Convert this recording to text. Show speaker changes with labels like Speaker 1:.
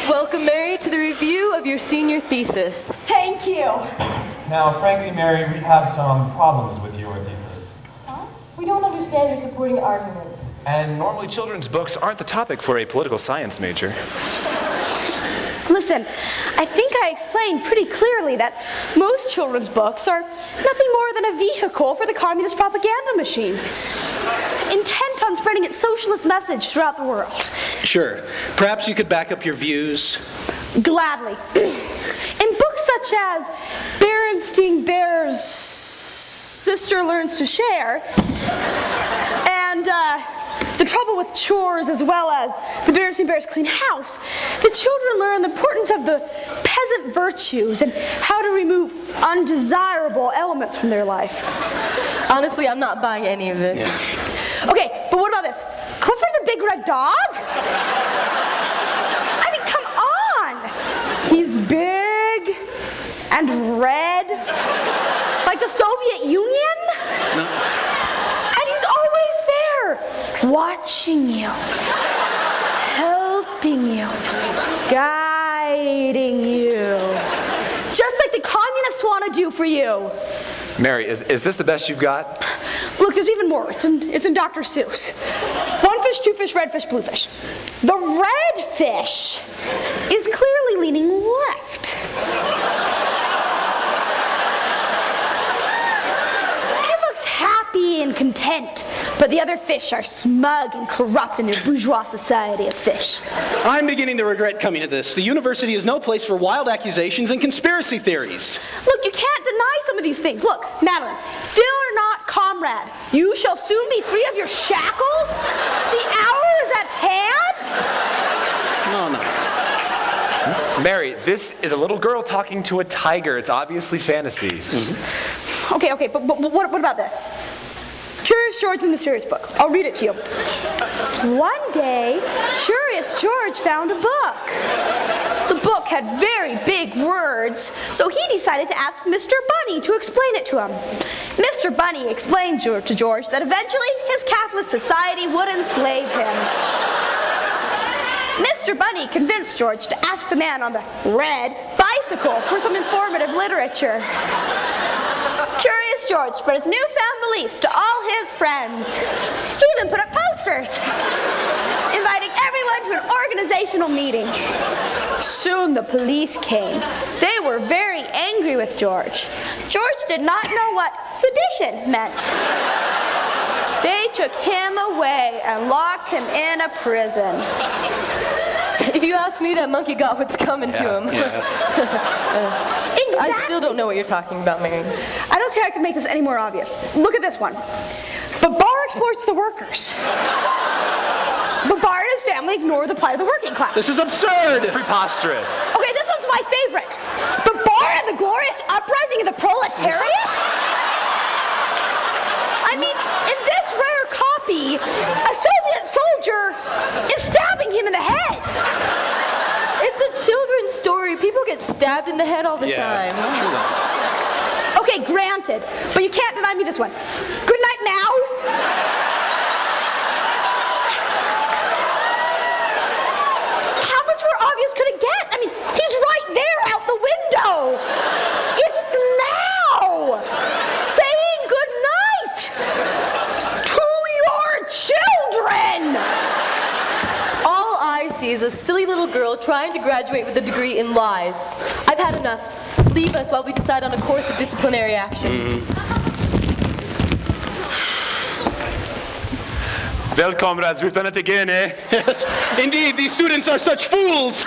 Speaker 1: Welcome, Mary, to the review of your senior thesis.
Speaker 2: Thank you.
Speaker 3: Now, frankly, Mary, we have some problems with your thesis.
Speaker 2: Huh? We don't understand your supporting arguments.
Speaker 3: And normally children's books aren't the topic for a political science major.
Speaker 4: Listen, I think I explained pretty clearly that most children's books are nothing more than a vehicle for the communist propaganda machine, intent on spreading its socialist message throughout the world.
Speaker 5: Sure. Perhaps you could back up your views.
Speaker 4: Gladly. In books such as Berenstain Bear's Sister Learns to Share, and The Trouble with Chores, as well as The Berenstain Bear's Clean House, the children learn the importance of the peasant virtues and how to remove undesirable elements from their life.
Speaker 1: Honestly, I'm not buying any of this.
Speaker 5: Yeah.
Speaker 4: Okay, but what about this? Clifford the Big Red Dog? I mean, come on! He's big and red, like the Soviet Union?
Speaker 5: No.
Speaker 4: And he's always there, watching you, helping you, guiding you, just like the communists want to do for you.
Speaker 3: Mary, is this the best you've got?
Speaker 4: Look, there's even more. It's in Dr. Seuss. One fish, two fish, red fish, blue fish. The red fish is clearly leaning left. He looks happy and content, but the other fish are smug and corrupt in their bourgeois society of fish.
Speaker 5: I'm beginning to regret coming to this. The university is no place for wild accusations and conspiracy theories.
Speaker 4: Look, you can't deny some of these things. Look, Madeline, fear not, comrade. You shall soon be free of your shackles. The hour is at hand.
Speaker 5: No.
Speaker 3: Mary, this is a little girl talking to a tiger. It's obviously fantasy.
Speaker 5: Mm-hmm.
Speaker 4: Okay, but what about this? Curious George in the Serious Book. I'll read it to you. One day, Curious George found a book. The book had very big words, so he decided to ask Mr. Bunny to explain it to him. Mr. Bunny explained to George that eventually his capitalist society would enslave him. Mr. Bunny convinced George to ask the man on the red bicycle for some informative literature. Curious George spread his newfound beliefs to all his friends. He even put up posters, inviting everyone to an organizational meeting. Soon the police came. They were very angry with George. George did not know what sedition meant. They took him away and locked him in a prison.
Speaker 1: If you ask me, that monkey got what's coming to him.
Speaker 4: Exactly.
Speaker 1: I still don't know what you're talking about, Mary.
Speaker 4: I don't see how I can make this any more obvious. Look at this one. Babar exploits the workers. Babar and his family ignore the plight of the working class.
Speaker 5: This is absurd.
Speaker 3: It's preposterous.
Speaker 4: Okay, this one's my favorite. Babar and the glorious uprising of the proletariat? I mean, in this rare copy, a Soviet soldier is stabbing him in the head.
Speaker 1: It's a children's story. People get stabbed in the head all the time.
Speaker 4: Okay, granted, but you can't deny me this one. Good night, Mao. How much more obvious could it get? I mean, he's right there out the window. It's Mao saying good night to your children.
Speaker 1: All I see is a silly little girl trying to graduate with a degree in lies. I've had enough. Leave us while we decide on a course of disciplinary action.
Speaker 3: Well, comrades, we've done it again, eh?
Speaker 5: Yes, indeed, these students are such fools.